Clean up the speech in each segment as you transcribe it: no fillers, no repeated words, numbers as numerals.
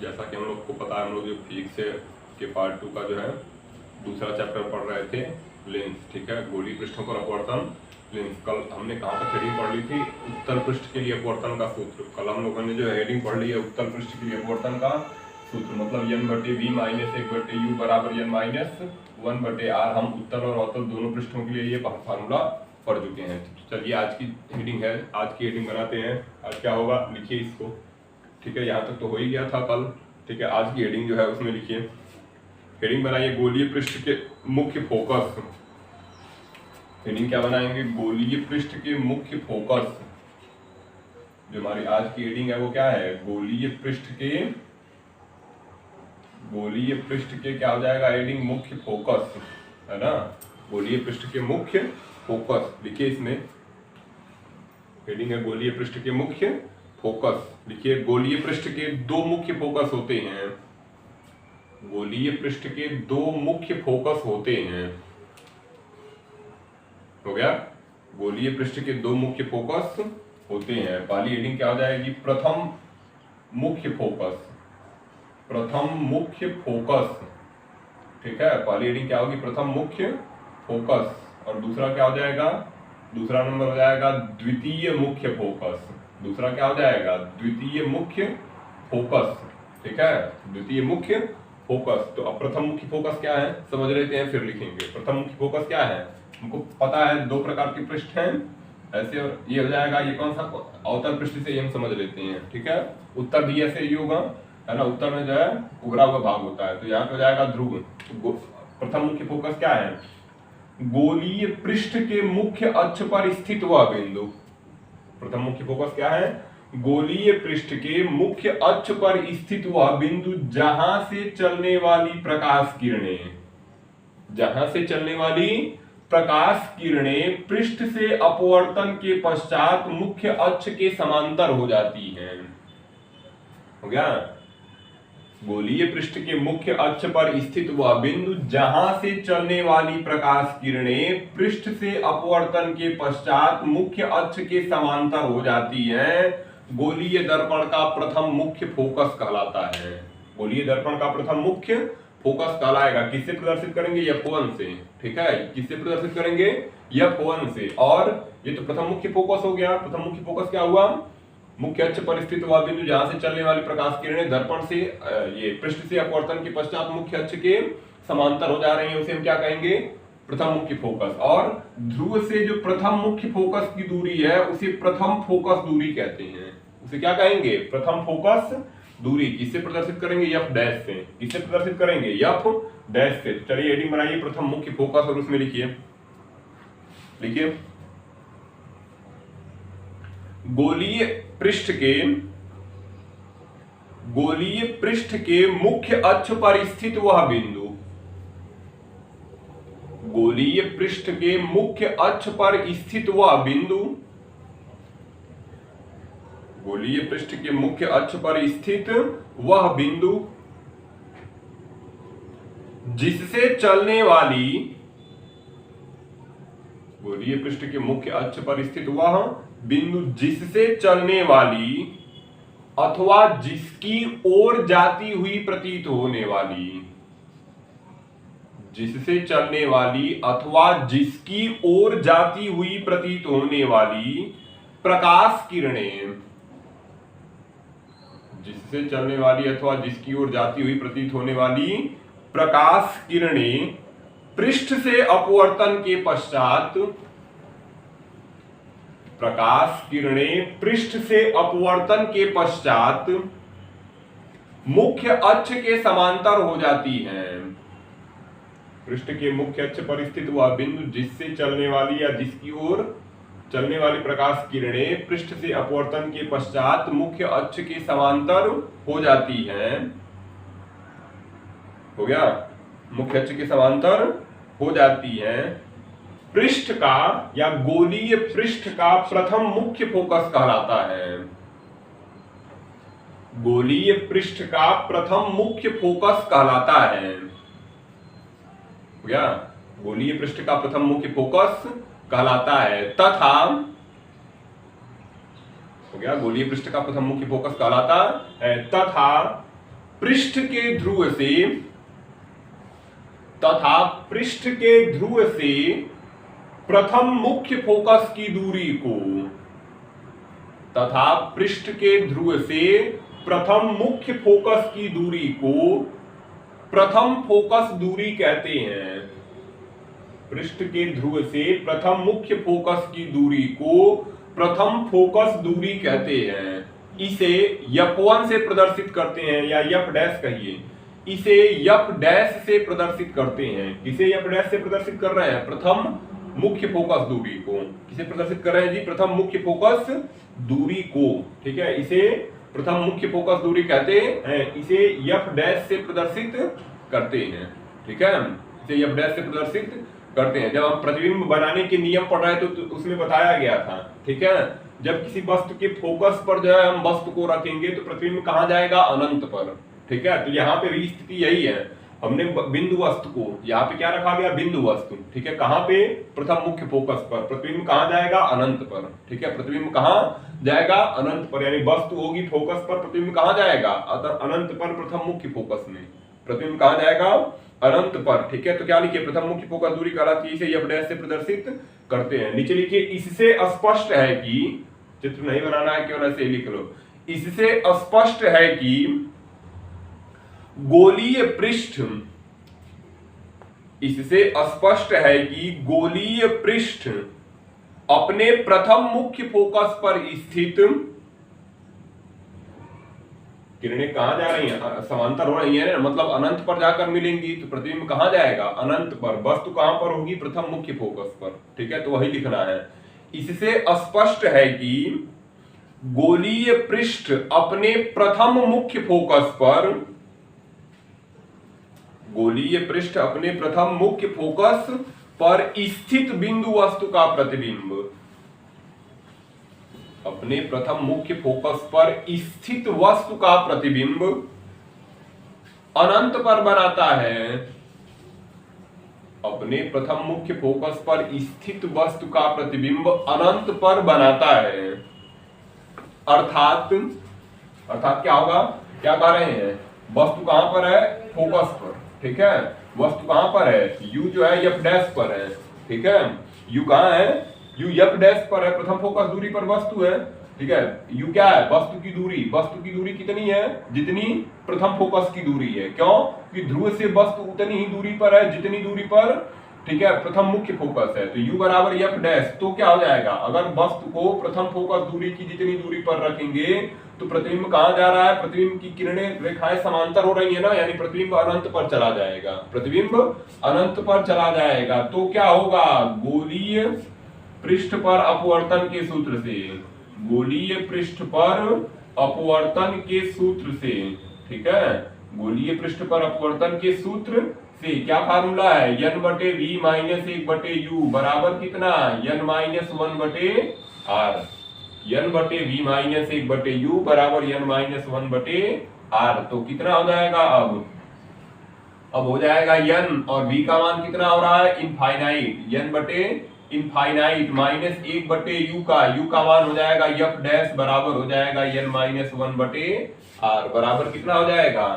जैसा कि हम लोग को पता है, हम लोग जो फिजिक्स के पार्ट 2 का जो है दूसरा चैप्टर पढ़ रहे थे, लेंस, ठीक है, गोलीय पृष्ठों पर अपवर्तन लेंस। कल हमने कहाँ तक हेडिंग पढ़ ली थी? उत्तल पृष्ठ के लिए अपवर्तन का सूत्र। कल हम लोगों ने जो हेडिंग पढ़ ली है उत्तल पृष्ठ के लिए अपवर्तन का सूत्र, मतलब n/v माइनस 1/u बराबर n माइनस 1/r। हम उत्तल और अवतल दोनों पृष्ठों के लिए ये फार्मूला पढ़ चुके हैं। चलिए आज की हेडिंग है, आज की हेडिंग बनाते हैं। आज क्या होगा, लिखिए इसको, ठीक है, यहाँ तक तो हो ही गया था कल, ठीक है। आज की हेडिंग जो है उसमें लिखिए, हेडिंग बनाइए गोलीय पृष्ठ के मुख्य फोकस। हेडिंग क्या बनाएंगे? गोलीय पृष्ठ के मुख्य फोकस। जो हमारी आज की हेडिंग है वो क्या है? गोलीय पृष्ठ के क्या हो जाएगा हेडिंग? मुख्य फोकस, है ना। गोलीय पृष्ठ के मुख्य फोकस लिखिए, इसमें हेडिंग है गोलीय पृष्ठ के मुख्य फोकस। लिखिए, गोलीय पृष्ठ के दो मुख्य फोकस होते हैं। गोलीय पृष्ठ के दो मुख्य फोकस होते हैं। हो गया? गोलीय पृष्ठ के दो मुख्य फोकस होते हैं। पहली हेडिंग क्या हो जाएगी? प्रथम मुख्य फोकस। प्रथम मुख्य फोकस, ठीक है। पहली हेडिंग क्या होगी? प्रथम मुख्य फोकस। और दूसरा क्या हो जाएगा? दूसरा नंबर हो जाएगा द्वितीय मुख्य फोकस। दूसरा क्या हो जाएगा? द्वितीय मुख्य फोकस, ठीक है, द्वितीय मुख्य फोकस। तो अब प्रथम मुख्य फोकस क्या है समझ लेते हैं, फिर लिखेंगे। प्रथम मुख्य फोकस क्या है? हमको पता है दो प्रकार के पृष्ठ हैं ऐसे, और ये हो जाएगा, ये कौन सा? अवतल पृष्ठ से ये हम समझ लेते हैं, ठीक है। उत्तर भी ऐसे ही होगा, है ना। उत्तर में जो है उभरा हुआ भाग होता है, तो यहाँ पे हो जाएगा ध्रुव। प्रथम मुख्य फोकस क्या है? गोलीय पृष्ठ के मुख्य अक्ष पर स्थित वह बिंदु। प्रथम मुख्य फोकस क्या है? गोलीय पृष्ठ के मुख्य अक्ष पर स्थित वह बिंदु जहां से चलने वाली प्रकाश किरणें, जहां से चलने वाली प्रकाश किरणें पृष्ठ से अपवर्तन के पश्चात मुख्य अक्ष के समांतर हो जाती हैं। हो गया? गोलीय पृष्ठ के मुख्य अक्ष पर स्थित वह बिंदु जहां से चलने वाली प्रकाश किरणें पृष्ठ से अपवर्तन के पश्चात मुख्य अक्ष के समांतर हो जाती हैं, गोलीय दर्पण का प्रथम मुख्य फोकस कहलाता है। गोलीय दर्पण का प्रथम मुख्य फोकस कहलाएगा। किससे प्रदर्शित करेंगे? F1 से, ठीक है। किससे प्रदर्शित करेंगे? F1 से। और ये तो प्रथम मुख्य फोकस हो गया। प्रथम मुख्य फोकस क्या हुआ? मुख्य अक्ष पर स्थित वह बिंदु जहां से चलने वाली प्रकाश किरणें दर्पण से ये पृष्ठ से अपवर्तन के पश्चात मुख्य अक्ष के समांतर हो जा रही है, उसे हम क्या कहेंगे? प्रथम मुख्य फोकस। और ध्रुव से जो प्रथम मुख्य फोकस की दूरी है उसे प्रथम फोकस दूरी कहते हैं। उसे क्या कहेंगे? प्रथम फोकस दूरी। किससे प्रदर्शित करेंगे? F डैश से। किससे प्रदर्शित करेंगे? F डैश से। चलिए हेडिंग बनाइए प्रथम मुख्य फोकस, और उसमें लिखिए, लिखिए गोलीय पृष्ठ के मुख्य अक्ष पर स्थित वह बिंदु। गोलीय पृष्ठ के मुख्य अक्ष पर स्थित वह बिंदु। गोलीय पृष्ठ के मुख्य अक्ष पर स्थित वह बिंदु जिससे चलने वाली, गोलीय पृष्ठ के मुख्य अक्ष पर स्थित वह बिंदु जिससे चलने वाली अथवा जिसकी ओर जाती हुई प्रतीत होने वाली, जिससे चलने वाली अथवा जिसकी ओर जाती हुई प्रतीत होने वाली प्रकाश किरणें, जिससे चलने वाली अथवा जिसकी ओर जाती हुई प्रतीत होने वाली प्रकाश किरणें पृष्ठ से अपवर्तन के पश्चात, प्रकाश किरणें पृष्ठ से अपवर्तन के पश्चात मुख्य अक्ष के समांतर हो जाती हैं। पृष्ठ के मुख्य अक्ष पर स्थित वह बिंदु जिससे चलने वाली या जिसकी ओर चलने वाली प्रकाश किरणें पृष्ठ से अपवर्तन के पश्चात मुख्य अक्ष के समांतर हो जाती हैं। हो गया? मुख्य अक्ष के समांतर हो जाती हैं। पृष्ठ का या गोलीय पृष्ठ का प्रथम मुख्य फोकस कहलाता है। गोलीय पृष्ठ का प्रथम मुख्य फोकस कहलाता है। हो गया? गोलीय पृष्ठ का प्रथम मुख्य फोकस कहलाता है। तथा, हो गया, गोलीय पृष्ठ का प्रथम मुख्य फोकस कहलाता है। तथा पृष्ठ के ध्रुव से तथा पृष्ठ के ध्रुव से प्रथम मुख्य फोकस की दूरी को तथा पृष्ठ के ध्रुव से प्रथम मुख्य फोकस की दूरी को प्रथम फोकस दूरी कहते हैं। पृष्ठ के ध्रुव से प्रथम मुख्य फोकस की दूरी को प्रथम फोकस दूरी कहते हैं। इसे F1 से प्रदर्शित करते हैं या F डैश कहिए, इसे F डैश से प्रदर्शित करते हैं। किसे F डैश से प्रदर्शित कर रहे हैं? प्रथम मुख्य फोकस दूरी को। किसे प्रदर्शित कर रहे हैं जी? प्रथम मुख्य फोकस दूरी को। ठीक है, इसे प्रथम मुख्य फोकस दूरी कहते हैं। इसे F डैश से प्रदर्शित करते हैं। ठीक है, इसे F डैश से प्रदर्शित करते हैं। जब हम प्रतिबिंब बनाने के नियम पढ़ रहे थे तो उसमें बताया गया था। ठीक है, जब किसी वस्तु के फोकस पर जो है हम वस्तु को रखेंगे तो प्रतिबिंब कहाँ जाएगा? अनंत पर। ठीक है, तो यहाँ पे भी स्थिति यही है। हमने बिंदु वस्तु को यहाँ पे क्या रखा गया? बिंदु वस्तु। ठीक है, कहाँ पे? प्रथम मुख्य फोकस पर। प्रतिबिंब कहाँ जाएगा? अनंत पर। ठीक है, प्रतिबिंब कहाँ जाएगा? अनंत पर। यानी वस्तु होगी फोकस पर, प्रतिबिंब कहाँ जाएगा? अनंत पर। प्रथम मुख्य फोकस में प्रतिबिंब कहाँ जाएगा? अनंत पर। ठीक है, तो क्या लिखिए? प्रथम मुख्य फोकस दूरी कहलाती है। इसे F डैश से प्रदर्शित करते हैं। नीचे लिखिए, इससे स्पष्ट है कि, चित्र नहीं बनाना है केवल ऐसे लिख लो, इससे स्पष्ट है कि गोलीय पृष्ठ, इससे स्पष्ट है कि गोलीय पृष्ठ अपने प्रथम मुख्य फोकस पर स्थित, किरणें कहां जा रही हैं? समांतर हो रही है, मतलब अनंत पर जाकर मिलेंगी, तो प्रतिबिंब कहां जाएगा? अनंत पर। वस्तु कहां पर होगी? प्रथम मुख्य फोकस पर। ठीक है, तो वही लिखना है। इससे स्पष्ट है कि गोलीय पृष्ठ अपने प्रथम मुख्य फोकस पर, गोलीय पृष्ठ अपने प्रथम मुख्य फोकस पर स्थित बिंदु वस्तु का प्रतिबिंब, अपने प्रथम मुख्य फोकस पर स्थित वस्तु का प्रतिबिंब अनंत पर बनाता है। अपने प्रथम मुख्य फोकस पर स्थित वस्तु का प्रतिबिंब अनंत पर बनाता है। अर्थात क्या होगा? क्या कह रहे हैं? वस्तु कहां पर है? फोकस पर। ठीक है, वस्तु कहां पर है? U जो है F डैश पर है। ठीक है, U कहां है? U F डैश पर है, प्रथम फोकस दूरी पर वस्तु है। ठीक है, U क्या है? वस्तु की दूरी। वस्तु की दूरी कितनी है? जितनी प्रथम फोकस की दूरी है। क्यों? कि ध्रुव से वस्तु उतनी ही दूरी पर है जितनी दूरी पर, ठीक है, प्रथम मुख्य फोकस है। तो U बराबर F डैश। तो क्या हो जाएगा? अगर वस्तु को प्रथम फोकस दूरी की जितनी दूरी पर रखेंगे तो प्रतिबिंब कहां जा रहा है? प्रतिबिंब की किरणें, रेखाएं समांतर हो रही है ना, यानी प्रतिबिंब अनंत पर चला जाएगा। प्रतिबिंब अनंत पर चला जाएगा। तो क्या होगा? गोलीय पृष्ठ पर अपवर्तन के सूत्र से, गोलीय पृष्ठ पर अपवर्तन के सूत्र से, ठीक है, गोलीय पृष्ठ पर अपवर्तन के सूत्र से क्या फार्मूला है? n बटे v माइनस 1 बटे u बराबर कितना? n माइनस 1 बटे r। n बटे v माइनस 1 बटे u बराबर n माइनस 1 बटे r। तो कितना हो जाएगा? अब हो जाएगा n, और v का मान कितना हो रहा है? इनफाइनाइट। n बटे इनफाइनाइट माइनस 1 बटे u का मान हो जाएगा f डैश बराबर हो जाएगा n माइनस 1 बटे r। बराबर कितना हो जाएगा?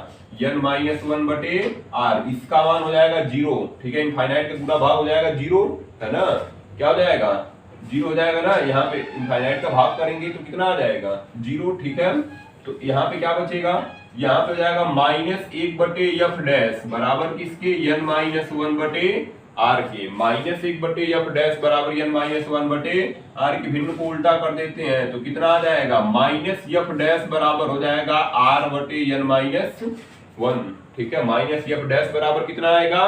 n माइनस 1 बटे r। इसका मान हो जाएगा 0। ठीक है, इनफाइनाइट का पूरा भाग हो जाएगा 0, है ना? क्या हो जाएगा? 0 हो जाएगा ना। यहाँ पे इनफाइनाइट का भाग करेंगे तो कितना आ जाएगा? 0। ठीक है, तो यहाँ पे क्या बचेगा? यहाँ पे हो जाएगा माइनस 1 बटे f डैश बराबर किसके? n माइनस 1 बटे r के। माइनस 1 बटे f डैश बराबर n माइनस 1 बटे r के भिन्न को उल्टा कर देते हैं तो कितना आ जाएगा? माइनस f डैश बराबर हो जाएगा r बटे n माइनस 1। ठीक है, माइनस f डैश बराबर कितना आएगा?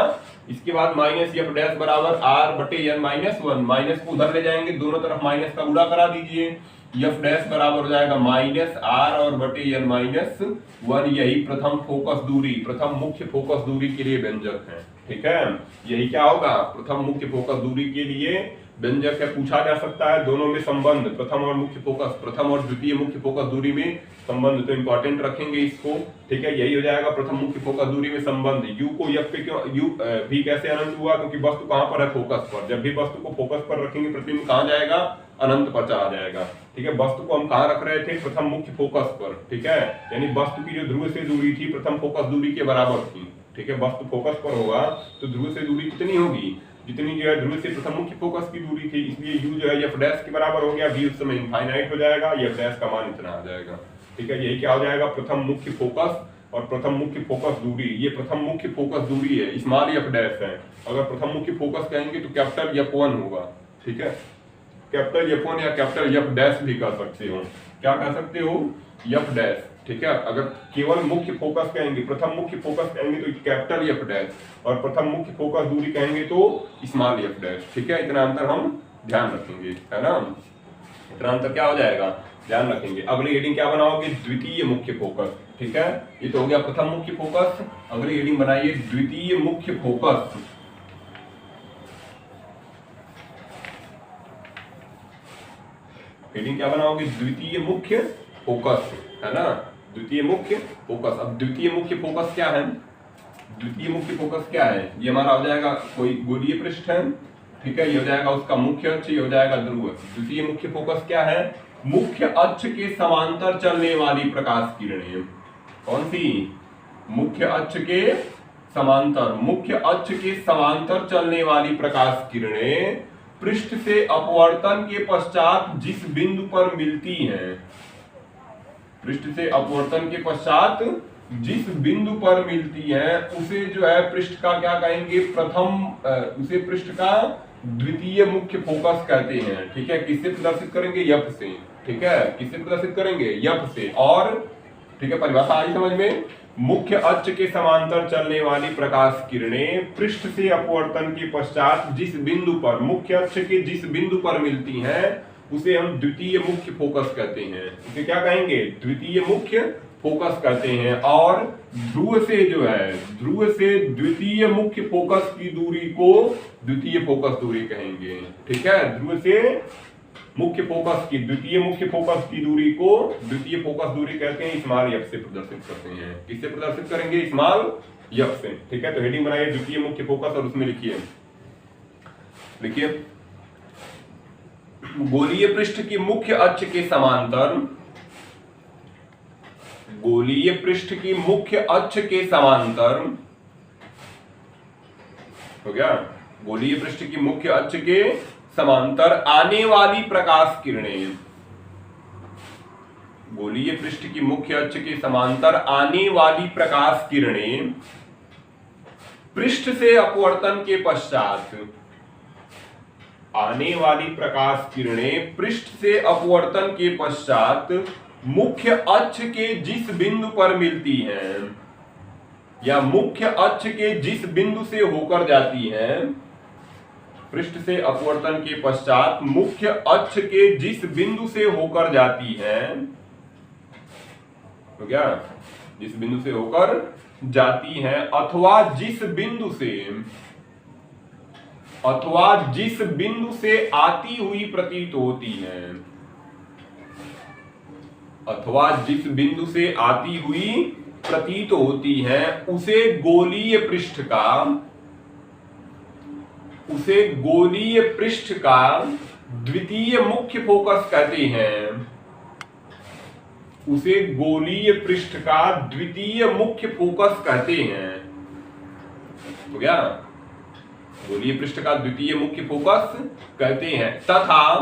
इसके बाद माइनस f डैश बराबर r बटे n माइनस 1। माइनस को उधर ले जाएंगे, दोनों तरफ माइनस का गुणा करा दीजिए। f डैश बराबर हो जाएगा माइनस r और बटे n माइनस 1। यही प्रथम फोकस दूरी, प्रथम मुख्य फोकस दूरी के लिए व्यंजक है। ठीक है, यही क्या होगा? प्रथम मुख्य फोकस दूरी के लिए व्यंजक है। पूछा जा सकता है दोनों में संबंध, प्रथम और मुख्य फोकस, प्रथम और द्वितीय मुख्य फोकस दूरी में संबंध, तो इंपॉर्टेंट रखेंगे इसको। ठीक है, यही हो जाएगा प्रथम मुख्य फोकस दूरी में संबंध। u को f पे क्यों u v कैसे अनंत हुआ? क्योंकि वस्तु कहां पर है? फोकस पर। जब भी वस्तु को फोकस पर रखेंगे प्रतिबिंब कहां जाएगा? अनंत पर चला जाएगा। ठीक है, वस्तु को हम कहाँ रख रहे थे, प्रथम मुख्य फोकस पर। ठीक है, यानी वस्तु की जो ध्रुव से दूरी थी प्रथम फोकस दूरी के बराबर थी। ठीक है, वस्तु फोकस पर होगा तो ध्रुव से दूरी कितनी होगी, जितनी जो है ध्रुव से प्रथम मुख्य फोकस की दूरी थी, इसलिए u जो है एफ डैश के बराबर हो गया, v उस समय इनफाइनाइट हो जाएगा, एफ डैश का मान इतना आ जाएगा। ठीक है, यही क्या हो जाएगा, प्रथम मुख्य फोकस और प्रथम मुख्य फोकस दूरी। ये प्रथम मुख्य फोकस दूरी है, स्मॉल एफ डैश है। अगर प्रथम मुख्य फोकस कहेंगे तो कैपिटल F1 होगा। ठीक है, कैपिटल F1 या कैपिटल F डैश भी कह सकते हो। क्या कह सकते हो, F डैश। ठीक है, अगर केवल मुख्य फोकस कहेंगे, प्रथम मुख्य फोकस कहेंगे तो कैपिटल F डैश, और प्रथम मुख्य फोकस दूरी कहेंगे तो स्मॉल एफ डैश। ठीक है, इतना अंतर हम ध्यान रखेंगे, है ना, इतना अंतर क्या हो जाएगा, ध्यान रखेंगे। अगली हेडिंग क्या बनाओगे, द्वितीय मुख्य फोकस। ठीक है, ये तो हो गया प्रथम मुख्य फोकस। अगली हेडिंग बनाइए द्वितीय मुख्य फोकस। हेडिंग क्या बनाओगे, द्वितीय मुख्य फोकस, है ना, द्वितीय मुख्य फोकस। अब द्वितीय मुख्य फोकस क्या है, द्वितीय मुख्य फोकस क्या है, ये हमारा हो जाएगा कोई गोलीय पृष्ठ है। ठीक है, ये हो जाएगा उसका मुख्य अक्ष, ये हो जाएगा ध्रुव। द्वितीय मुख्य फोकस क्या है, मुख्य अक्ष के समांतर चलने वाली प्रकाश किरणें। कौन सी, मुख्य अक्ष के समांतर, मुख्य अक्ष के समांतर चलने वाली प्रकाश किरणें पृष्ठ से अपवर्तन के पश्चात जिस बिंदु पर मिलती हैं, पृष्ठ से अपवर्तन के पश्चात जिस बिंदु पर मिलती है उसे जो है पृष्ठ का क्या कहेंगे, प्रथम, उसे पृष्ठ का द्वितीय मुख्य फोकस कहते हैं। ठीक है, किससे प्रदर्शित करेंगे, F से। ठीक है, किससे प्रदर्शित करेंगे, F से। और ठीक है, परिभाषा आई समझ में, मुख्य अक्ष के समांतर चलने वाली प्रकाश किरणें पृष्ठ से अपवर्तन के पश्चात जिस बिंदु पर, मुख्य अक्ष के जिस बिंदु पर मिलती हैं उसे हम द्वितीय मुख्य फोकस कहते हैं। उसे क्या कहेंगे, द्वितीय मुख्य फोकस कहते हैं। और ध्रुव से जो है, ध्रुव से द्वितीय मुख्य फोकस की दूरी को द्वितीय फोकस दूरी कहेंगे। ठीक है, ध्रुव से मुख्य फोकस की, द्वितीय मुख्य फोकस की दूरी को द्वितीय फोकस दूरी कहते हैं। स्मॉल एफ से प्रदर्शित करते हैं। किससे प्रदर्शित करेंगे, स्मॉल एफ से। ठीक है, तो हेडिंग बनाइए द्वितीय मुख्य फोकस और उसमें लिखिए, देखिए गोलीय पृष्ठ की मुख्य अक्ष के समांतर, गोलीय पृष्ठ की मुख्य अक्ष के समांतर, हो गया, गोलीय पृष्ठ की मुख्य अक्ष के समांतर आने वाली प्रकाश किरणें, गोलीय पृष्ठ की मुख्य अक्ष के समांतर आने वाली प्रकाश किरणें पृष्ठ से अपवर्तन के पश्चात, आने वाली प्रकाश किरणें पृष्ठ से अपवर्तन के पश्चात मुख्य अक्ष के जिस बिंदु पर मिलती हैं या मुख्य अक्ष के जिस बिंदु से होकर जाती हैं, पृष्ठ से अपवर्तन के पश्चात मुख्य अक्ष के जिस बिंदु से होकर जाती हैं, तो क्या, जिस बिंदु से होकर जाती हैं, अथवा जिस बिंदु से, अथवा जिस बिंदु से आती हुई प्रतीत होती हैं, अथवा जिस बिंदु से आती हुई प्रतीत होती हैं, उसे गोलीय पृष्ठ का, उसे गोलीय पृष्ठ का द्वितीय मुख्य फोकस कहते हैं। उसे गोलीय पृष्ठ का द्वितीय मुख्य फोकस कहते हैं। हो गया, गोलीय पृष्ठ का द्वितीय मुख्य फोकस कहते हैं। तथा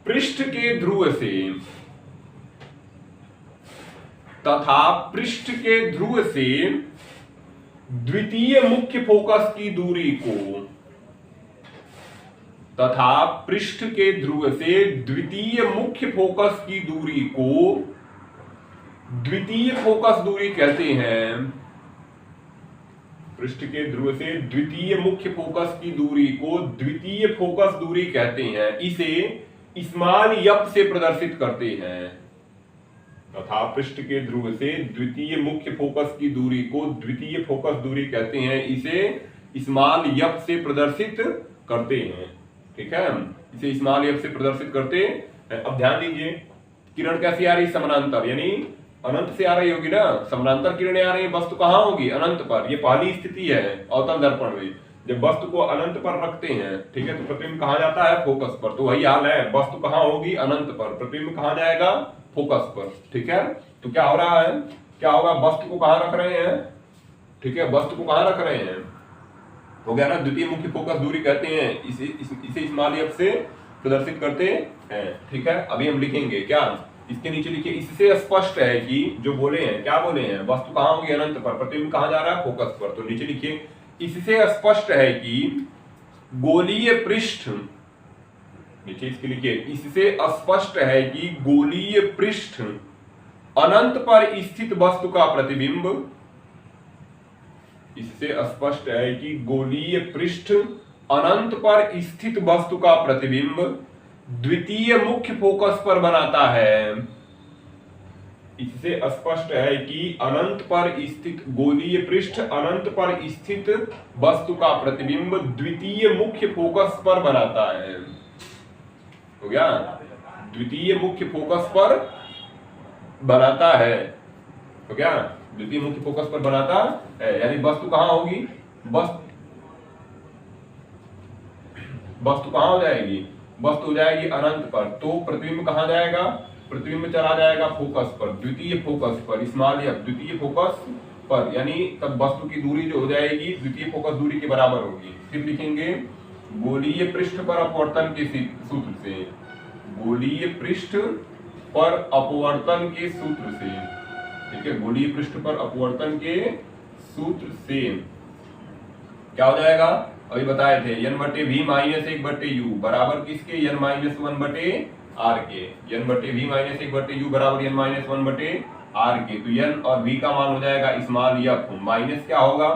पृष्ठ के ध्रुव से, तथा पृष्ठ के ध्रुव से द्वितीय मुख्य फोकस की दूरी को, तथा पृष्ठ के ध्रुव से द्वितीय मुख्य फोकस की दूरी को द्वितीय फोकस दूरी कहते हैं। पृष्ठ के ध्रुव से द्वितीय मुख्य फोकस की दूरी को द्वितीय फोकस दूरी कहते हैं। इसे स्मॉल एफ से प्रदर्शित करते हैं। तथा पृष्ठ के ध्रुव से द्वितीय मुख्य फोकस की दूरी को द्वितीय फोकस दूरी कहते हैं। इसे स्मॉल एफ से प्रदर्शित करते हैं। ठीक है, इसे स्मॉल एफ से प्रदर्शित करते हैं। अब ध्यान दीजिए, किरण कैसी आ रही, समानांतर, यानी अनंत से आ रही होगी ना, समानांतर किरणें आ रही है, वस्तु कहां होगी, अनंत पर। ये पहली स्थिति है अवतल दर्पण में। जब वस्तु को अनंत पर रखते हैं, ठीक है, तो प्रतिबिंब कहाँ जाता है? फोकस पर। तो वही हाल है, वस्तु कहाँ होगी? अनंत पर। प्रतिबिंब कहाँ जाएगा? फोकस पर। ठीक है, तो क्या हो रहा है, क्या होगा? वस्तु को कहाँ रख रहे हैं? ठीक है, वस्तु को कहाँ रख रहे हैं? हो गया ना, द्वितीय मुख्य फोकस दूरी कहते हैं इसे स्मॉल f से प्रदर्शित करते हैं। ठीक है, अभी हम लिखेंगे क्या, इसके नीचे लिखिए, इससे स्पष्ट है कि जो बोले हैं, क्या बोले हैं? वस्तु कहाँ होगी? अनंत पर। प्रतिबिंब कहाँ जा रहा है? फोकस पर। तो नीचे लिखिए, इससे स्पष्ट है कि गोलीय पृष्ठ, नीचे इसके लिखिए, इससे स्पष्ट है कि गोलीय पृष्ठ अनंत पर स्थित वस्तु का प्रतिबिंब, इससे स्पष्ट है कि गोलीय पृष्ठ अनंत पर स्थित वस्तु का प्रतिबिंब द्वितीय मुख्य फोकस पर बनाता है। इससे स्पष्ट है कि अनंत पर स्थित गोलीय पृष्ठ अनंत पर स्थित वस्तु का प्रतिबिंब द्वितीय मुख्य फोकस पर बनाता है। हो गया, द्वितीय मुख्य फोकस पर बनाता है। हो गया, द्वितीय मुख्य फोकस पर बनाता है, यानी वस्तु कहां होगी? वस्तु कहां हो जाएगी? वस्तु हो जाएगी अनंत पर। तो प्रतिबिंब कहां जाएगा? प्रतिबिंब चला जाएगा फोकस पर, द्वितीय फोकस पर, स्मॉल f, द्वितीय फोकस पर, यानी तब वस्तु की दूरी जो हो जाएगी द्वितीय फोकस दूरी के बराबर होगी। फिर लिखेंगे गोलीय पृष्ठ पर अपवर्तन के सूत्र से, गोलीय पृष्ठ पर अपवर्तन के सूत्र से, ठीक है, गोलीय पृष्ठ पर अपवर्तन के सूत्र से क्या हो जाएगा? अभी बताए थे, n बटे v माइनस 1 बटे u बराबर किसके? n माइनस 1 बटे r के। n बटे v माइनस 1 बटे u बराबर n माइनस 1 बटे r के। तो n और v का मान हो जाएगा स्मॉल f, माइनस क्या होगा?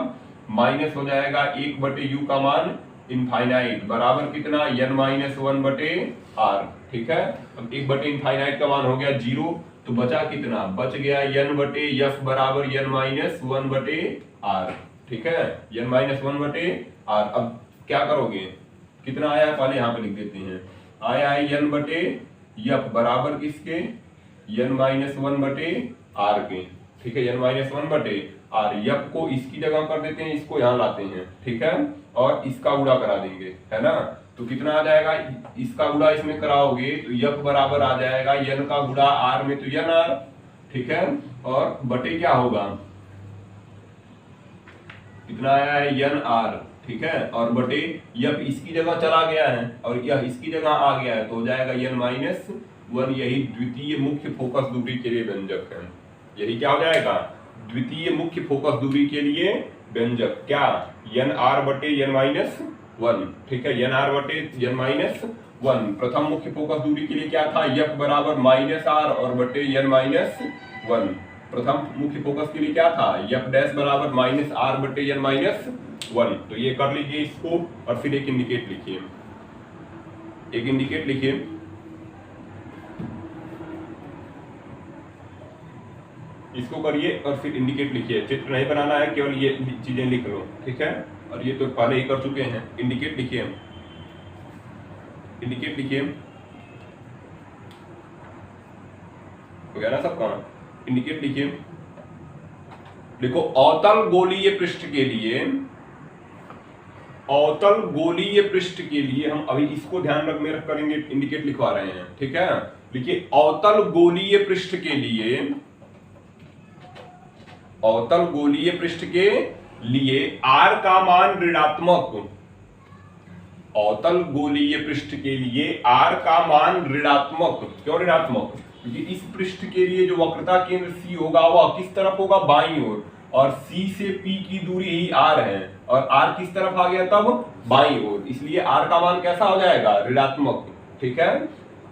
माइनस हो जाएगा 1 बटे u का मान इनफाइनाइट बराबर कितना? n माइनस 1 बटे r। ठीक है, अब 1 बटे इनफाइनाइट का मान हो गया 0, तो बचा कितना? बच गया n बटे f बराबर n माइनस 1 बटे r। ठीक है, n माइनस 1 बटे r। अब क्या करोगे? कितना आया है पहले यहाँ पे लिख देते हैं, आया है n बटे f बराबर किसके? n माइनस 1 बटे r के। ठीक है, n माइनस 1 बटे r, f को इसकी जगह कर देते हैं, इसको यहाँ लाते हैं, ठीक है, और इसका गुणा करा देंगे, है ना। तो कितना आ जाएगा? इसका गुणा इसमें कराओगे तो f बराबर आ जाएगा n का गुणा r में, तो n r, ठीक है, और बटे क्या होगा? कितना आया है? n r, ठीक है, और बटे f इसकी जगह चला गया है और यह इसकी जगह आ गया है, तो हो जाएगा n माइनस 1। यही द्वितीय मुख्य फोकस दूरी के लिए व्यंजक है। यही क्या हो जाएगा? द्वितीय मुख्य फोकस दूरी के लिए व्यंजक क्या? n r बटे n माइनस 1। ठीक है, n r बटे n माइनस 1। प्रथम मुख्य फोकस दूरी के लिए क्या था? f बराबर माइनस r और बटे n माइनस 1। प्रथम मुख्य फोकस के लिए क्या था? f डैश बराबर माइनस r बटे n माइनस 1। तो ये कर लीजिए इसको, और फिर एक इंडिकेट लिखिए, एक इंडिकेट लिखिए, इसको करिए और फिर इंडिकेट लिखिए। चित्र नहीं बनाना है, केवल ये चीजें लिख लो, ठीक है, और ये तो पहले ही कर चुके हैं। इंडिकेट लिखिए, इंडिकेट लिखिए, हो गया ना सबका? इंडिकेट लिखिए, देखो अवतल गोलीय पृष्ठ के लिए, अवतल गोलीय पृष्ठ के लिए हम अभी इसको ध्यान रख में रख करेंगे, इंडिकेट लिखवा रहे हैं, ठीक है। देखिए अवतल गोलीय पृष्ठ के लिए, अवतल गोलीय पृष्ठ के लिए r का मान ऋणात्मक, अवतल गोलीय पृष्ठ के लिए r का मान ऋणात्मक। क्यों ऋणात्मक? क्योंकि इस पृष्ठ के लिए जो वक्रता केंद्र C होगा वह किस तरफ होगा? बाईं ओर, और C से P की दूरी ही r है, और r किस तरफ आ गया तब? बाईं ओर, इसलिए r का मान कैसा हो जाएगा? ऋणात्मक। ठीक है,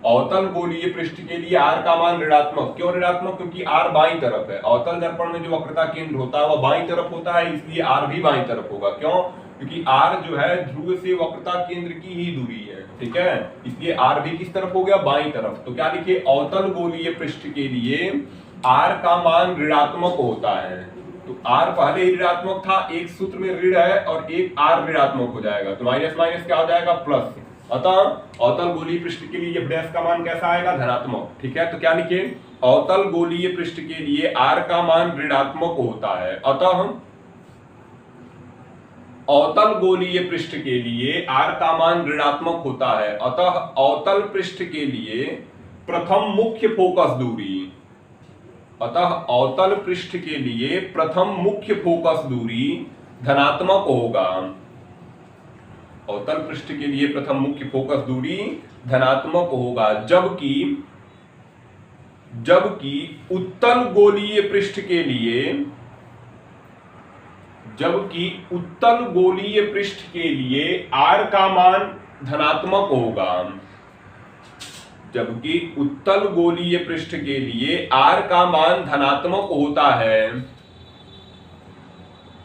अवतल गोलीय पृष्ठ के लिए r का मान ऋणात्मक। क्यों ऋणात्मक? क्योंकि r बाईं तरफ है। अवतल दर्पण में जो वक्रता केंद्र होता है वह बाईं तरफ होता है, इसलिए r भी बाईं तरफ होगा। क्यों? क्योंकि r जो है ध्रुव से वक्रता केंद्र की ही दूरी है, ठीक है, इसलिए r भी किस तरफ हो गया? बाईं तरफ। तो क्या लिखिए? अवतल गोलीय पृष्ठ के लिए r का मान ऋणात्मक होता है। तो r पहले ही ऋणात्मक था, एक सूत्र में ऋण है और एक r ऋणात्मक हो जाएगा, तो माइनस माइनस क्या हो जाएगा? प्लस। अतः अवतल गोलीय पृष्ठ के लिए f' का मान कैसा आएगा? धनात्मक। ठीक है, तो क्या लिखिए? अवतल गोलीय पृष्ठ के लिए r का मान ऋणात्मक होता है, अतः अवतल गोलीय पृष्ठ के लिए r का मान ऋणात्मक होता है, अतः अवतल पृष्ठ के लिए प्रथम मुख्य फोकस दूरी, अतः अवतल पृष्ठ के लिए प्रथम मुख्य फोकस दूरी धनात्मक होगा। अवतल पृष्ठ के लिए प्रथम मुख्य फोकस दूरी धनात्मक होगा, जबकि उत्तल गोलीय पृष्ठ के लिए, जबकि उत्तल गोलीय पृष्ठ के लिए r का मान धनात्मक होगा, जबकि उत्तल गोलीय पृष्ठ के लिए r का मान धनात्मक होता है,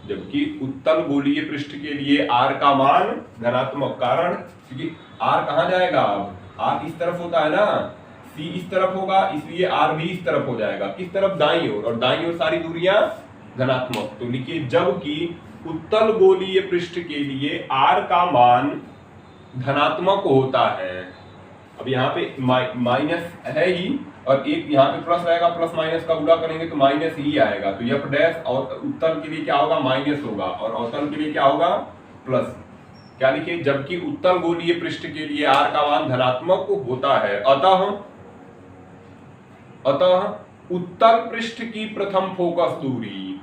जबकि उत्तल गोलीय पृष्ठ के लिए r का मान धनात्मक, कारण क्योंकि r कहां जाएगा, अब r इस तरफ होता है ना, c इस तरफ होगा, इसलिए r भी इस तरफ हो जाएगा, किस तरफ, दाईं ओर, और दाईं ओर सारी दूरियां धनात्मक। तो लिखिए जबकि उत्तल गोलीय पृष्ठ के लिए r का मान धनात्मक होता है। अब यहाँ पे माइनस है ही, और एक यहाँ पे प्लस रहेगा, प्लस माइनस का गुणा करेंगे तो माइनस ही आएगा, तो एफ डैश और उत्तल के लिए क्या होगा, माइनस होगा, और अवतल के लिए क्या होगा, प्लस। क्या लिखिए, जबकि उत्तल गोलीय पृष्ठ के लिए r का मान धनात्मक होता है, अतः उत्तल पृष्ठ की प्रथम फोकस दूरी,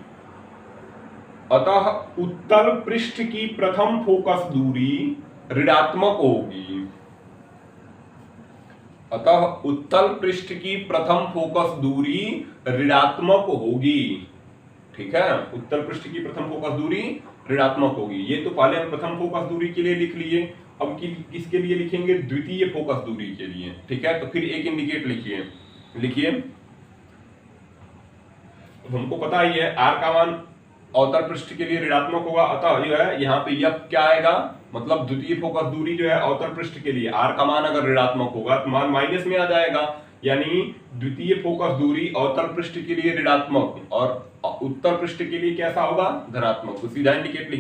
अतः उत्तल पृष्ठ की प्रथम फोकस दूरी ऋणात्मक होगी, अतः उत्तल पृष्ठ की प्रथम फोकस दूरी ऋणात्मक होगी। ठीक है, उत्तल पृष्ठ की प्रथम फोकस दूरी ऋणात्मक होगी। ये तो पहले हम प्रथम फोकस दूरी के लिए लिख लिए, अब किसके लिए लिखेंगे, द्वितीय फोकस दूरी के लिए। ठीक है, तो फिर एक इंडिकेट लिखिए हमको पता ही है r का मान अवतल पृष्ठ के लिए ऋणात्मक होगा, अतः जो है यहाँ पे यह क्या आएगा, मतलब द्वितीय फोकस दूरी जो है अवतल पृष्ठ के लिए r का मान अगर ऋणात्मक होगा तो मान माइनस में आ जाएगा, यानी द्वितीय फोकस दूरी अवतल पृष्ठ के लिए ऋणात्मक और उत्तल पृष्ठ के लिए कैसा होगा, धनात्मक। तो सीधा इंडिकेट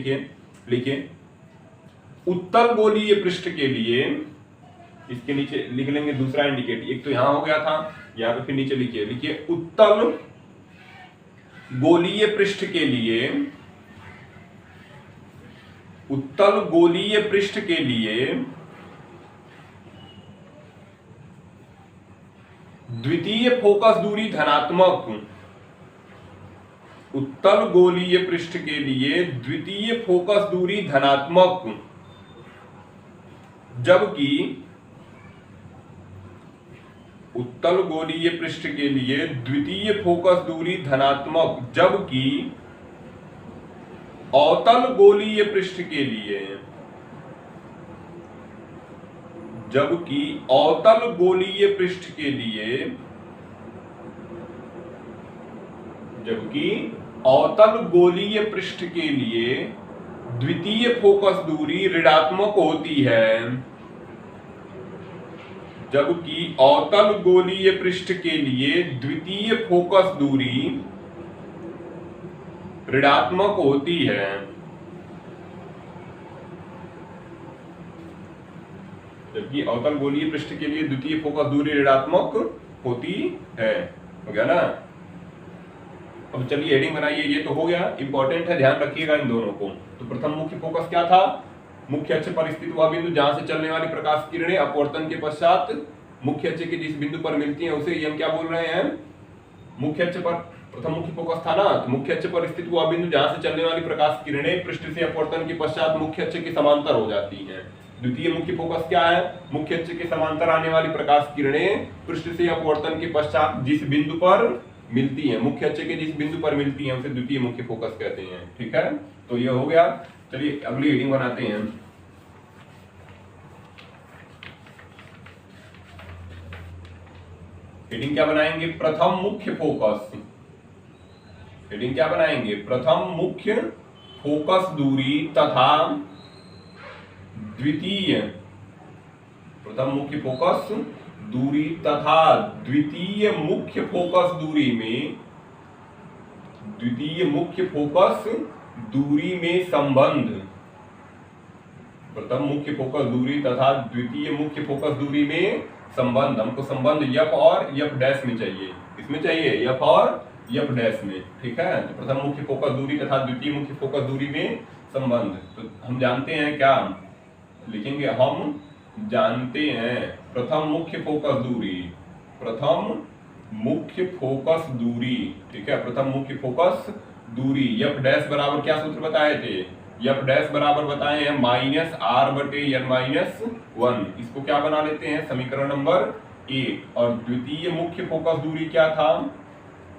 लिखिए उत्तल गोलीय पृष्ठ के लिए, इसके नीचे लिख लेंगे दूसरा इंडिकेट, एक तो यहां हो गया था, यहाँ पे फिर नीचे लिखिए उत्तल गोलीय पृष्ठ के लिए, उत्तल गोलीय पृष्ठ के लिए द्वितीय फोकस दूरी धनात्मक, उत्तल गोलीय पृष्ठ के लिए द्वितीय फोकस दूरी धनात्मक, जबकि उत्तल गोलीय पृष्ठ के लिए द्वितीय फोकस दूरी धनात्मक, जबकि अवतल गोलीय पृष्ठ के लिए, जबकि अवतल गोलीय पृष्ठ के लिए, जबकि अवतल गोलीय पृष्ठ के लिए द्वितीय फोकस दूरी ऋणात्मक होती है, जबकि अवतल गोलीय पृष्ठ के लिए द्वितीय फोकस दूरी ऋणात्मक होती है। जबकि अवतल गोलीय पृष्ठ के लिए द्वितीय फोकस दूरी ऋणात्मक होती है। हो गया ना। अब चलिए हेडिंग बनाइए। ये तो हो गया, इंपॉर्टेंट है, ध्यान रखिएगा इन दोनों को। तो प्रथम मुख्य फोकस क्या था, मुख्य अक्ष पर स्थित वह बिंदु जहां से चलने वाली प्रकाश किरणें अपवर्तन के पश्चात मुख्य अक्ष के जिस बिंदु पर मिलती हैं उसे हम क्या बोल रहे हैं, मुख्य अक्ष पर। प्रथम मुख्य फोकस था ना, तो मुख्य अक्ष पर स्थित वह बिंदु जहां से चलने वाली प्रकाश किरणें पृष्ठ से अपवर्तन के पश्चात मुख्य अक्ष के समांतर हो जाती हैं। द्वितीय मुख्य फोकस क्या है, मुख्य अक्ष के समांतर आने वाली प्रकाश किरणें पृष्ठ से अपवर्तन के पश्चात जिस बिंदु पर मिलती हैं, मुख्य अक्ष के जिस बिंदु पर मिलती हैं उसे द्वितीय मुख्य फोकस कहते हैं। ठीक है, तो ये हो गया। चलिए अगली हेडिंग बनाते हैं। हेडिंग क्या बनाएंगे, प्रथम मुख्य फोकस। हेडिंग क्या बनाएंगे, प्रथम मुख्य फोकस दूरी तथा द्वितीय, प्रथम मुख्य फोकस दूरी तथा द्वितीय मुख्य फोकस दूरी में, द्वितीय मुख्य फोकस दूरी में संबंध। प्रथम मुख्य फोकस दूरी तथा द्वितीय मुख्य फोकस दूरी में संबंध। हमको संबंध एफ और एफ डैश में चाहिए। इसमें चाहिए एफ और एफ डैश में। ठीक है, तो प्रथम मुख्य फोकस दूरी तथा द्वितीय मुख्य फोकस दूरी में संबंध। तो हम जानते हैं क्या लिखेंगे, हम जानते हैं प्रथम मुख्य फोकस दूरी, प्रथम मुख्य फोकस दूरी, ठीक है, प्रथम मुख्य फोकस दूरी। एफ डैश बराबर क्या सूत्र बताए थे, एफ डैश बराबर बताए हैं माइनस आर बटे एन माइनस वन। इसको क्या बना लेते हैं, समीकरण नंबर 1। और द्वितीय मुख्य फोकस दूरी क्या था,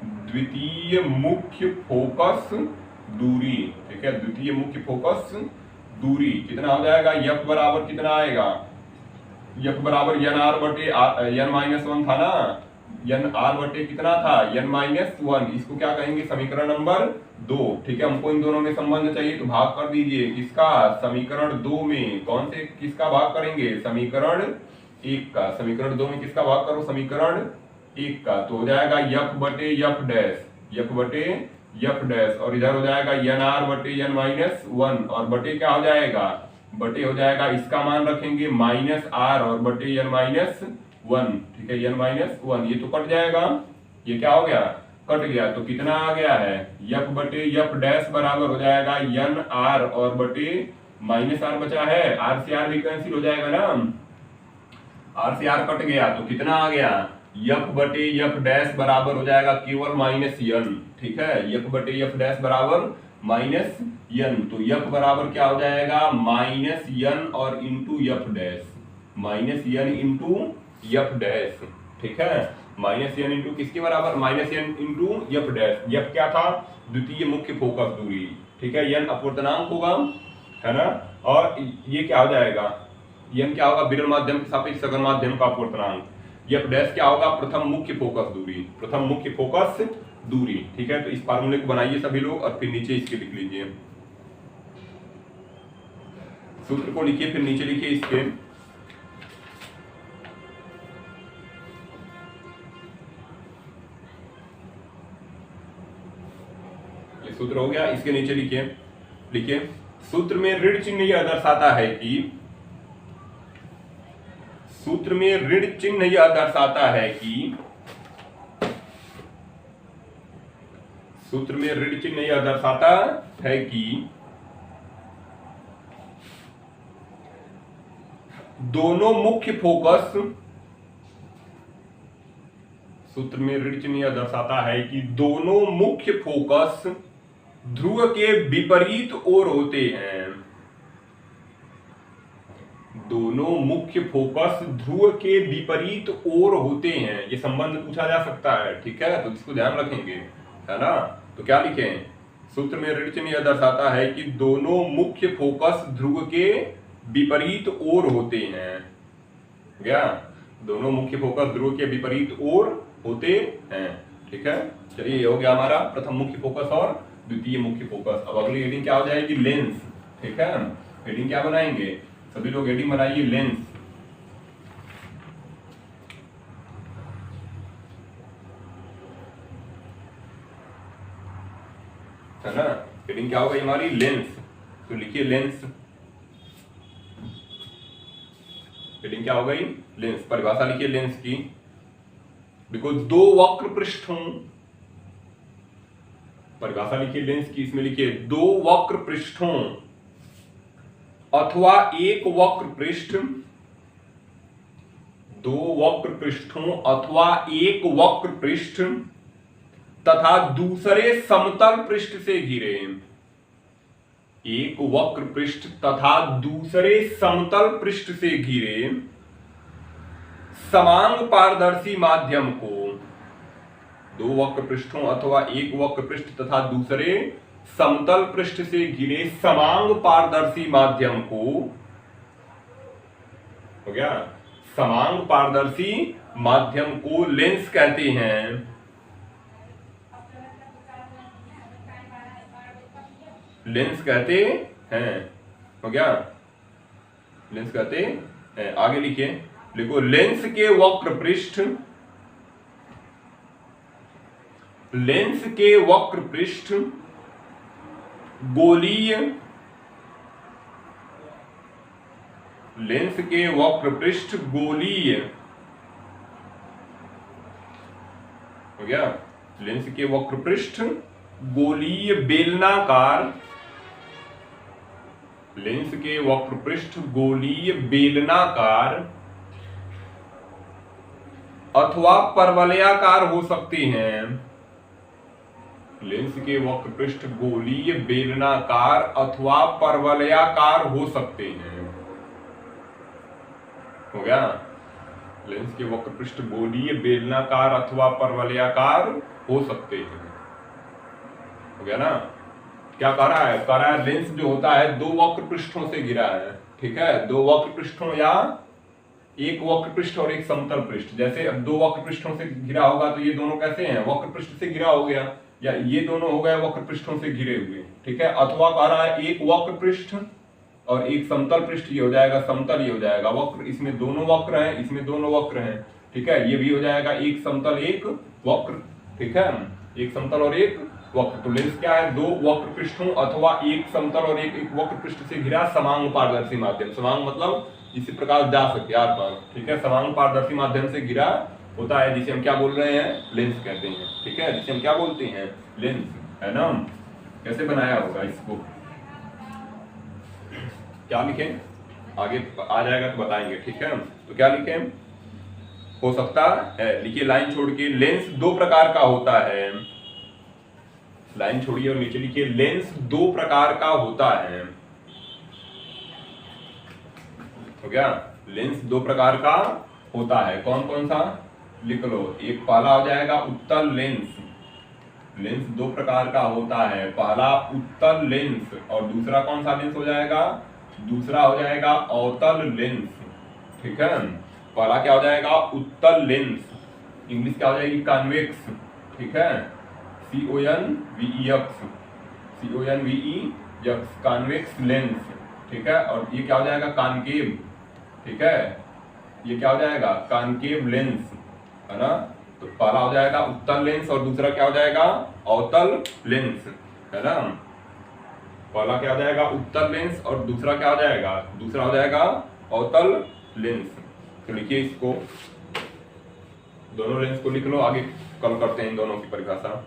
द्वितीय मुख्य फोकस दूरी, ठीक है, द्वितीय मुख्य फोकस दूरी कितना हो जाएगा, एफ बराबर कितना आएगा, एफ बराबर एन आर बटे एन माइनस वन था ना, एन आर बटे कितना था, एन माइनस वन। इसको क्या कहेंगे, समीकरण नंबर 2, ठीक है। हमको इन दोनों में संबंध चाहिए तो भाग कर दीजिए, किसका, समीकरण 2 में, कौन से, किसका भाग करेंगे, समीकरण 1 का। समीकरण 2 में किसका भाग करो, समीकरण 1 का। तो हो जाएगा एफ बटे एफ डैश, एफ बटे एफ डैश, और इधर हो जाएगा एन आर बटे एन माइनस वन, और बटे क्या हो जाएगा, बटे हो जाएगा, इसका मान रखेंगे माइनस आर और बटे एन माइनस वन, ठीक है, एन माइनस वन। ये तो कट जाएगा, ये क्या हो गया, कट गया। तो कितना आ गया है, एफ बटे एफ डैश बराबर हो जाएगा एन आर और बटे माइनस आर बचा है, आर से आर भी कैंसिल हो जाएगा ना, आर से आर कट गया। तो कितना आ गया, एफ बटे एफ डैश बराबर हो जाएगा केवल माइनस एन, ठीक है, एफ बटे एफ डैश बराबर माइनस एन। तो एफ बराबर क्या हो जाएगा, माइनस एन और into F dash, minus N into F dash, ठीक है, माइनस एन इंटू किसके बराबर, minus N into F dash. F क्या था, द्वितीय मुख्य फोकस दूरी, ठीक है, एन अपवर्तनांक होगा, है ना, और ये क्या हो जाएगा, एन क्या होगा, विरल माध्यम के सापेक्ष सघन माध्यम का अपवर्तनांक। एफ डैश क्या होगा, प्रथम मुख्य फोकस दूरी, प्रथम मुख्य फोकस दूरी, ठीक है। तो इस फार्मूले को बनाइए सभी लोग और फिर नीचे इसके लिख लीजिए, सूत्र को लिखिए, फिर नीचे लिखिए इसके। ये सूत्र हो गया, इसके नीचे लिखिए, लिखिए सूत्र में ऋण चिन्ह यह दर्शाता है कि, सूत्र में ऋण चिन्ह यह दर्शाता है कि, सूत्र में ऋण चिन्ह यह दर्शाता है कि दोनों मुख्य फोकस, सूत्र में ऋण चिन्ह यह दर्शाता है कि दोनों मुख्य फोकस ध्रुव के विपरीत ओर होते हैं, दोनों मुख्य फोकस ध्रुव के विपरीत ओर होते हैं। ये संबंध पूछा जा सकता है, ठीक है, तो इसको ध्यान रखेंगे, है ना। तो क्या लिखें, सूत्र में ऋण चिन्ह यह दर्शाता है कि दोनों मुख्य फोकस ध्रुव के विपरीत ओर होते हैं, क्या, दोनों मुख्य फोकस ध्रुव के विपरीत ओर होते हैं, ठीक है। चलिए, ये हो गया हमारा प्रथम मुख्य फोकस और द्वितीय मुख्य फोकस। अब अगली हेडिंग क्या हो जाएगी, लेंस, ठीक है। हेडिंग क्या बनाएंगे, सभी लोग हेडिंग बनाइए, लेंस, है ना। हेडिंग क्या हो गई हमारी, लेंस, तो लिखिए लेंस, हेडिंग क्या हो गई, लेंस। परिभाषा लिखिए लेंस की, देखो दो वक्र पृष्ठों, परिभाषा लिखिए लेंस की, इसमें लिखिए दो वक्र पृष्ठों अथवा एक वक्र पृष्ठ, दो वक्र पृष्ठों अथवा एक वक्र पृष्ठ तथा दूसरे समतल पृष्ठ से घिरे, एक वक्र पृष्ठ तथा दूसरे समतल पृष्ठ से घिरे समांग पारदर्शी माध्यम को, दो वक्र पृष्ठों अथवा एक वक्र पृष्ठ तथा दूसरे समतल पृष्ठ से घिरे समांग पारदर्शी माध्यम को, हो गया, समांग पारदर्शी माध्यम को लेंस कहते हैं, लेंस कहते हैं, हो गया, लेंस कहते हैं। आगे लिखिए, लिखो लेंस के वक्र पृष्ठ, लेंस के वक्र पृष्ठ गोलीय, लेंस के वक्र पृष्ठ गोलीय, हो गया, लेंस के वक्र पृष्ठ गोलीय बेलनाकार, लेंस के वक्र पृष्ठ गोलीय बेलनाकार अथवा परवलयाकार हो सकते हैं। लेंस के वक्र पृष्ठ गोलीय बेलनाकार अथवा परवलयाकार हो सकते हैं। हो गया? लेंस के वक्र पृष्ठ गोलीय बेलनाकार अथवा परवलयाकार हो सकते हैं। हो गया ना? क्या कह रहा है? कह रहा है लेंस जो होता है दो वक्र पृष्ठों से घिरा है। ठीक है, दो वक्र पृष्ठों या एक वक्र पृष्ठ और एक समतल पृष्ठ। जैसे अब दो वक्र पृष्ठों से घिरा होगा तो ये दोनों कैसे हैं? वक्र पृष्ठ से घिरा हो गया, या ये दोनों हो गए वक्र पृष्ठों से घिरे हुए। ठीक है, अथवा कह रहा है एक वक्र पृष्ठ और एक समतल पृष्ठ, ये हो जाएगा समतल, ये हो जाएगा वक्र। इसमें दोनों वक्र हैं, इसमें दोनों वक्र हैं। ठीक है, ये भी हो जाएगा एक समतल एक वक्र। ठीक है, एक समतल और एक वक्र। तो लेंस क्या है? दो वक्र पृष्ठों अथवा एक समतल और एक वक्र पृष्ठ से घिरा समांग पारदर्शी माध्यम। समांग मतलब इसी प्रकार जा सके आर पार। ठीक है, समांग पारदर्शी माध्यम से घिरा होता है, जिसे हम क्या बोल रहे हैं? लेंस कहते हैं। ठीक है, जिसे हम क्या बोलते हैं? लेंस, है ना? कैसे बनाया होगा इसको? क्या लिखें? आगे आ जाएगा तो बताएंगे। ठीक है, तो क्या लिखें? हो सकता है, लिखिए लाइन छोड़ के। लेंस दो प्रकार का होता है। लाइन छोड़िए और नीचे लिखिए लेंस दो प्रकार का होता है। हो गया? लेंस दो प्रकार का होता है। कौन कौन सा? लिख लो। एक पहला हो जाएगा उत्तल लेंस। लेंस दो प्रकार का होता है। पहला उत्तल लेंस, और दूसरा कौन सा लेंस हो जाएगा? दूसरा हो जाएगा अवतल लेंस। ठीक है, पहला क्या हो जाएगा? उत्तल लेंस। इंग्लिश क्या हो जाएगी? कॉन्वेक्स। ठीक है, CONVEX, CONVEX, कॉन्वेक्स लेंस। ठीक है, और ये क्या हो जाएगा? कॉनकेव। ठीक है, ये क्या हो जाएगा? कॉनकेव लेंस, है ना? तो पहला हो जाएगा उत्तल लेंस और दूसरा क्या हो जाएगा? अवतल लेंस, है ना? पहला क्या हो जाएगा? उत्तल लेंस, और दूसरा क्या हो जाएगा? दूसरा हो जाएगा अवतल लेंस। तो लिखिए इसको, दोनों लेंस को लिख लो, आगे कल करते हैं इन दोनों की परिभाषा।